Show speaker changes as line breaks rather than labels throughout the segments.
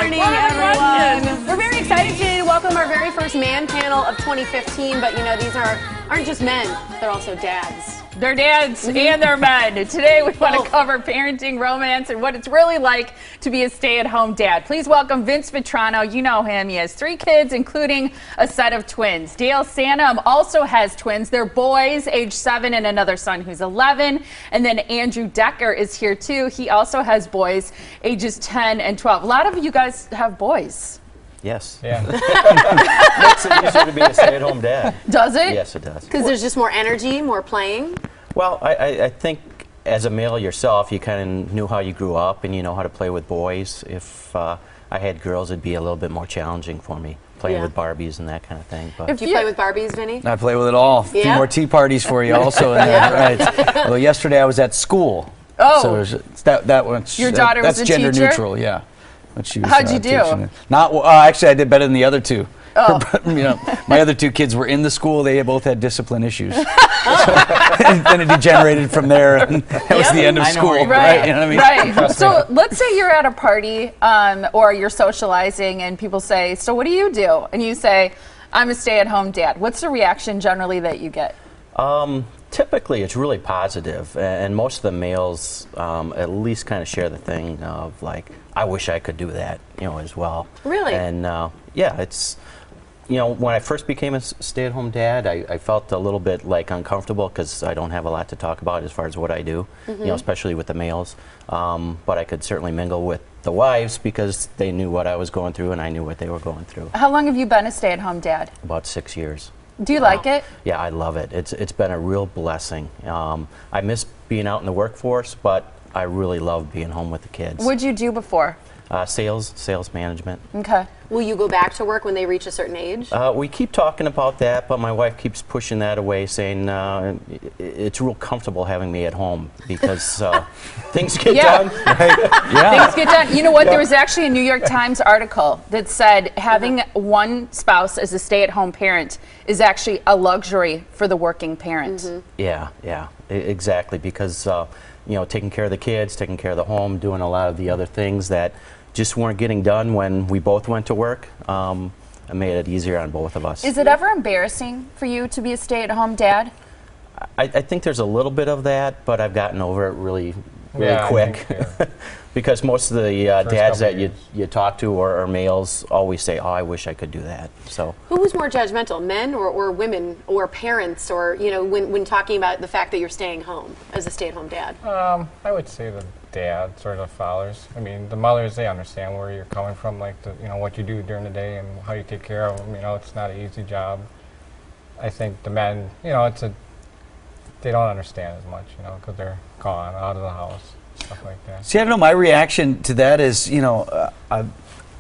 morning, everyone. We're very excited to welcome our very first man panel of 2015, but you know, these aren't just men, they're also dads.
They're dads and they're men. Today we want to cover parenting, romance, and what it's really like to be a stay-at-home dad. Please welcome Vince Vitrano. You know him. He has 3 kids, including a set of twins. Dalen Sanem also has twins. They're boys, age 7, and another son who's 11. And then Andrew Decker is here too. He also has boys, ages 10 and 12. A lot of you guys have boys.
Yes. Yeah. Makes it easier to be a stay-at-home dad.
Does it?
Yes, it does.
Because there's just more energy, more playing?
Well, I think as a male yourself, you kind of knew how you grew up and you know how to play with boys. If I had girls, it'd be a little bit more challenging for me, playing with Barbies and that kind of thing. But
Do you play with Barbies, Vinny?
I play with it all. A few more tea parties for you also. Right. Well, yesterday I was at school.
Oh.
So that one's,
your daughter was
that's
a
gender
teacher?
neutral, yeah.
How'd you do?
Actually, I did better than the other 2.
Oh.
You know, my other 2 kids were in the school. They both had discipline issues. And then it degenerated from there, and that was the end of school.
Right.
You know what I mean?
Right. So let's say you're at a party or you're socializing, and people say, "So what do you do?" And you say, "I'm a stay-at-home dad." What's the reaction generally that you get?
Typically, it's really positive, and most of the males at least kind of share the thing of like, I wish I could do that, you know, as well.
Really?
And yeah, it's, you know, when I first became a stay-at-home dad, I felt a little bit like uncomfortable because I don't have a lot to talk about as far as what I do, you know, especially with the males. But I could certainly mingle with the wives because they knew what I was going through and I knew what they were going through.
How long have you been a stay-at-home dad?
About 6 years.
Do you like it?
Yeah, I love it. It's been a real blessing. I miss being out in the workforce, but I really love being home with the kids.
What'd you do before?
Sales management.
Okay.
Will you go back to work when they reach a certain age?
We keep talking about that, but my wife keeps pushing that away, saying it's real comfortable having me at home because things get done.
Right? Things get done. You know what? There was actually a New York Times article that said having one spouse as a stay-at-home parent is actually a luxury for the working parent.
Yeah, exactly, because you know, taking care of the kids, taking care of the home, doing a lot of the other things that just weren't getting done when we both went to work. It made it easier on both of us.
Is it ever embarrassing for you to be a stay-at-home dad?
I think there's a little bit of that, but I've gotten over it really quick. Because most of the dads that you talk to are males always say, "Oh, I wish I could do that." So
who was more judgmental, men or women or parents, or you know, when talking about the fact that you're staying home as a stay-at-home dad?
I would say the dad, sort of fathers. I mean, the mothers, they understand where you're coming from, like you know what you do during the day and how you take care of them. You know, it's not an easy job. I think the men, you know, they don't understand as much, you know, because they're gone out of the house. Stuff like that.
See, I don't know, my reaction to that is, you know,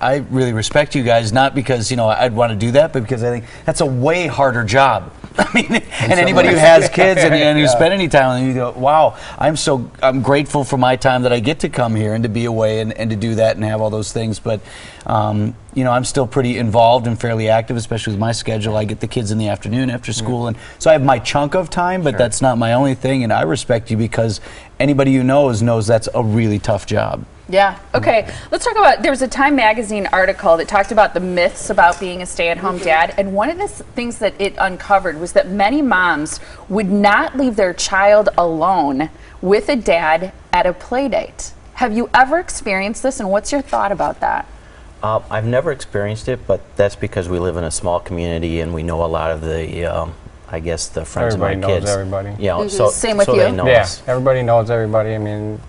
I really respect you guys, not because, you know, I'd want to do that, but because I think that's a way harder job. I mean, and anybody who has kids and who spend any time with them, you go, wow, I'm grateful for my time that I get to come here and to be away and to do that and have all those things. But, you know, I'm still pretty involved and fairly active, especially with my schedule. I get the kids in the afternoon after school, and so I have my chunk of time, but that's not my only thing, and I respect you because anybody you knows that's a really tough job.
Yeah. Okay. Let's talk about, there was a Time magazine article that talked about the myths about being a stay-at-home dad, and one of the things that it uncovered was that many moms would not leave their child alone with a dad at a play date. Have you ever experienced this, and what's your thought about that?
I've never experienced it, but that's because we live in a small community and we know a lot of the, I guess, the friends
everybody
of my kids.
Everybody knows
You
everybody.
know, so,
Same with
so
you?
they know
Yeah,
us.
everybody knows everybody. I mean,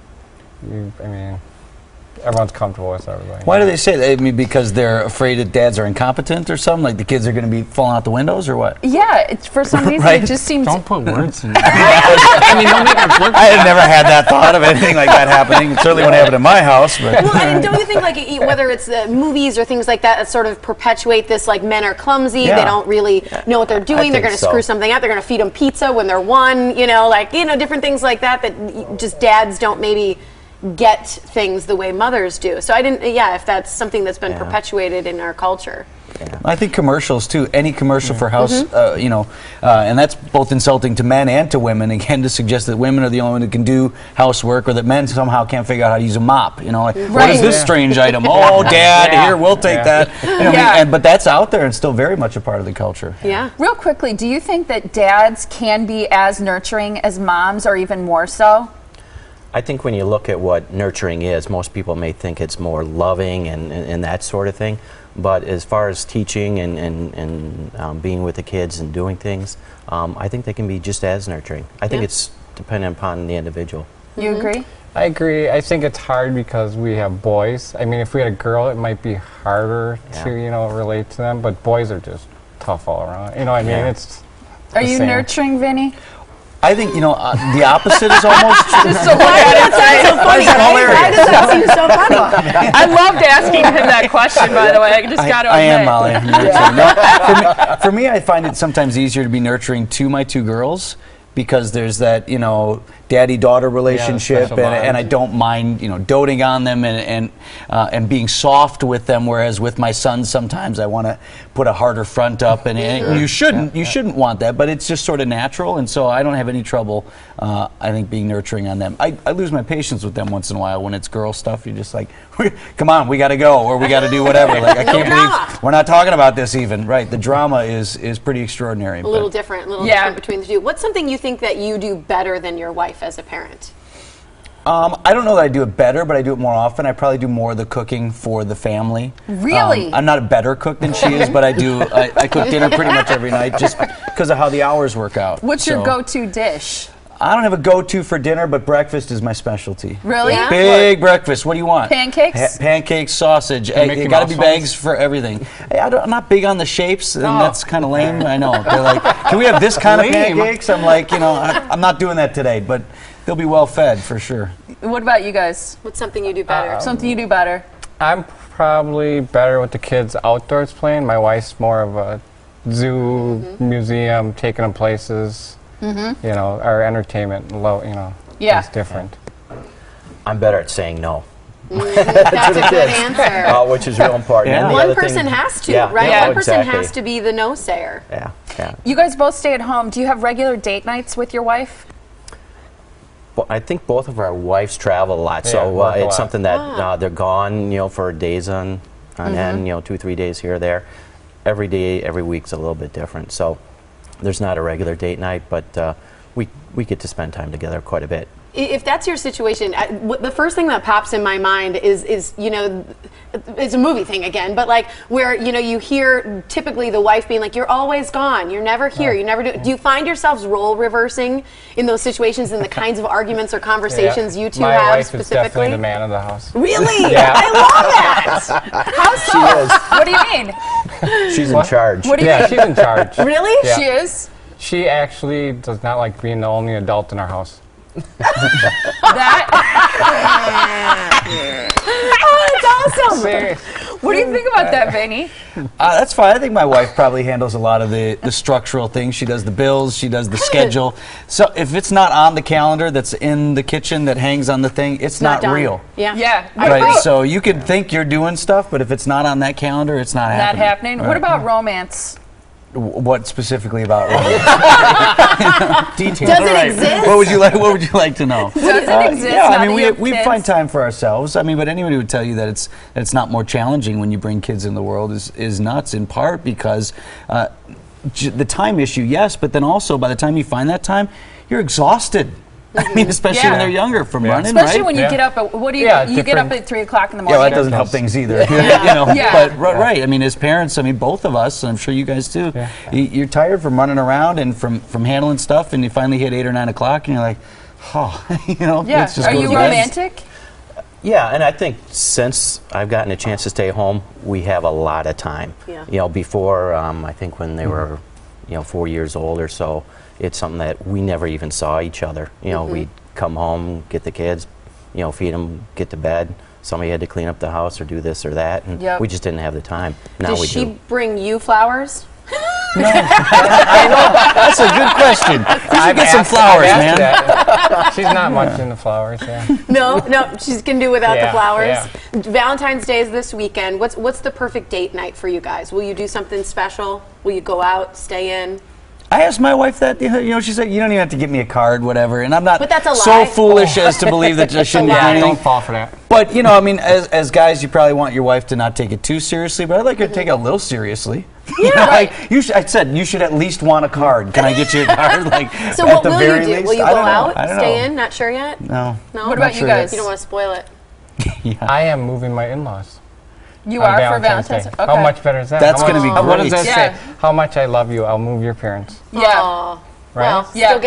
everyone's comfortable with everybody.
Why do they say that? I mean, because they're afraid that dads are incompetent or something? Like the kids are going to be falling out the windows or what?
Yeah, it's, for some reason
Right?
it just seems...
Don't put words in I mean, don't make us look.
I had never had that thought of anything like that happening. It certainly wouldn't happen in my house. But
Well, and don't you think, like, whether it's the movies or things like that sort of perpetuate this, like, men are clumsy, they don't really know what they're doing, they're going to screw something up, they're going to feed them pizza when they're 1, you know, like, you know, different things like that just dads don't maybe get things the way mothers do. So I didn't, if that's something that's been perpetuated in our culture.
I think commercials too. Any commercial for house, you know, and that's both insulting to men and to women. Again, to suggest that women are the only one who can do housework, or that men somehow can't figure out how to use a mop. You know, like, what is this strange item? Oh, Dad, here, we'll take that. You know, but that's out there and still very much a part of the culture.
Yeah. Real quickly, do you think that dads can be as nurturing as moms, or even more so?
I think when you look at what nurturing is, most people may think it's more loving and that sort of thing. But as far as teaching and being with the kids and doing things, I think they can be just as nurturing. I think it's dependent upon the individual.
You agree?
I agree. I think it's hard because we have boys. I mean, if we had a girl, it might be harder to, you know, relate to them. But boys are just tough all around. You know what I mean? It's
Are you nurturing, Vinny?
I think, you know, the opposite is almost true.
Just to look at it,
Why does that seem so funny?
I loved asking him that question, by the way. I just got to admit.
I am, Molly. No, for me, I find it sometimes easier to be nurturing to my two girls, because there's that, you know, daddy-daughter relationship, and I don't mind, you know, doting on them and being soft with them. Whereas with my sons, sometimes I want to put a harder front up, and you shouldn't want that, but it's just sort of natural, and so I don't have any trouble. I think being nurturing on them. I lose my patience with them once in a while when it's girl stuff. You're just like, come on, we got to go, or we got to do whatever. Like, I can't believe we're not talking about this even. Right? The drama is pretty extraordinary.
A little different between the two. What's something you think that you do better than your wife as a parent?
I don't know that I do it better, but I do it more often. I probably do more of the cooking for the family.
Really?
I'm not a better cook than she is, but I do. I cook dinner pretty much every night just because of how the hours work out.
What's your go-to dish?
I don't have a go-to for dinner, but breakfast is my specialty.
Really?
Yeah?
Big breakfast. What do you want?
Pancakes?
Pancakes, sausage. It got to be bags for everything. Hey, I'm not big on the shapes, and that's kind of lame. I know. They're like, can we have this kind of pancakes? I'm like, you know, I'm not doing that today, but they'll be well fed for sure.
What about you guys?
What's something you do better?
Something you do better?
I'm probably better with the kids outdoors playing. My wife's more of a zoo, museum, taking them places. You know, our entertainment, you know, is different.
I'm better at saying no.
That's a good answer.
Which is real important.
And one person has to, right?
Yeah,
one person has to be the no sayer.
Yeah.
You guys both stay at home. Do you have regular date nights with your wife?
Well, I think both of our wives travel a lot, so it's something that they're gone, you know, for days on end, you know, 2-3 days here or there. Every day, every week's a little bit different. So there's not a regular date night, but we get to spend time together quite a bit.
If that's your situation, the first thing that pops in my mind is, you know, it's a movie thing again, but like where, you know, you hear typically the wife being like, you're always gone, you're never here, you never do. Do you find yourselves role reversing in those situations, in the kinds of arguments or conversations you two have
My wife
specifically?
is definitely the man of the house.
Really?
Yeah.
I love that.
How so? What do you mean?
She's in charge.
What do you mean?
She's in charge.
Really?
Yeah.
She is?
She actually does not like being the only adult in our house.
That?
Oh, that's awesome.
What do you think about that, Vinny?
That's fine. I think my wife probably handles a lot of the structural things. She does the bills. She does the schedule. So if it's not on the calendar that's in the kitchen that hangs on the thing, it's not
done.
real.
Yeah.
Right. So you could think you're doing stuff, but if it's not on that calendar, it's not happening.
Not happening.
Right.
What about romance?
What specifically about romance? Detail.
Does it exist?
What would you like to know?
Does it exist?
Yeah,
now
I mean,
that
we
you have
find
kids?
time for ourselves. I mean, but anybody would tell you that it's not more challenging when you bring kids in the world is nuts, in part because the time issue, yes, but then also by the time you find that time, you're exhausted. I mean, especially when they're younger from running,
especially
right?
when you get up at, what do you you get up at 3 o'clock in the morning?
Yeah, that doesn't help things either. You know, but right. I mean, as parents, I mean, both of us, and I'm sure you guys too. You're tired from running around and from handling stuff, and you finally hit 8 or 9 o'clock, and you're like, oh, you know. Let's just
Are
go
you
to bed.
romantic?
Yeah, and I think since I've gotten a chance to stay home, we have a lot of time.
Yeah.
You know, before I think when they were, you know, 4 years old or so, it's something that we never even saw each other. You know, we'd come home, get the kids, you know, feed them, get to bed. Somebody had to clean up the house or do this or that, and we just didn't have the time. Now
Does
we
she
do.
bring you flowers?
No. I know. That's a good question. You should get some flowers, man.
That. She's not much into flowers, yeah.
No, she can do without the flowers.
Yeah.
Valentine's Day is this weekend. What's the perfect date night for you guys? Will you do something special? Will you go out, stay in?
I asked my wife that, she said, you don't even have to give me a card, whatever, and I'm not
But that's a
so
lie.
foolish as to believe that I shouldn't do anything.
Don't fall for that.
But, I mean, as guys, you probably want your wife to not take it too seriously, but I'd like her to take it a little seriously.
Yeah.
I said, you should at least want a card. Can I get you a card?
So what will you do? Will you go out, stay in, not sure yet?
No.
What about you guys?
You don't want to spoil it.
I am moving my in-laws.
You are for Valentine's Day? Okay.
How much better is that?
That's going to be great.
What does that say? How much I love you, I'll move your parents.
Yeah.
Aww.
Right?
Well, still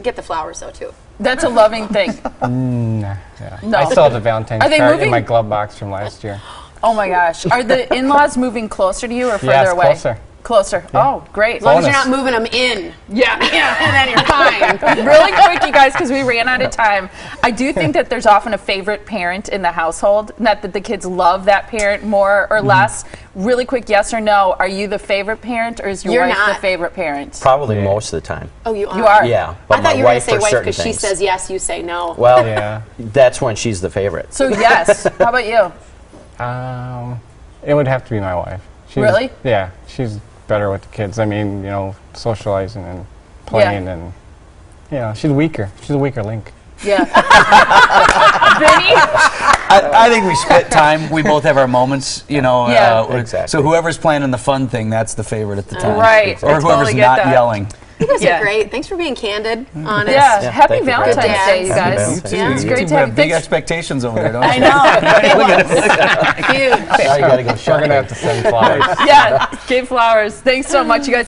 get the flowers though too.
That's a loving thing.
No.
No.
I still have the Valentine's
Are they
card
moving?
in my glove box from last year.
Oh my gosh. Are the in-laws moving closer to you or further away?
Closer.
Closer. Yeah. Oh, great.
As long as you're not moving them in.
Yeah.
And then you're fine.
Really quick, you guys, because we ran out of time. I do think that there's often a favorite parent in the household. Not that the kids love that parent more or less. Really quick, yes or no. Are you the favorite parent or is your wife the favorite parent?
Probably most of the time.
Oh, you are?
You are?
Yeah.
I thought you were going to say wife
because
because she says yes, you say no.
Well, that's when she's the favorite.
So yes. How about you?
It would have to be my wife.
Really?
Yeah. She's better with the kids. I mean, socializing and playing and, she's weaker. She's a weaker link.
Yeah. Vinny?
I think we split time. We both have our moments,
Exactly.
So whoever's planning the fun thing, that's the favorite at the time.
Right.
Or whoever's not yelling.
You guys are great. Thanks for being candid, honest.
Yeah. Happy
thank you.
Valentine's
Good
Day, you
dads.
guys.
Yeah.
It's
You
great
two
to have
have big
you.
expectations over there, don't
I
you?
know.
Huge.
Now you got to go
We're
shopping.
going to have to send flowers.
Yeah. Give flowers. Thanks so much, you guys.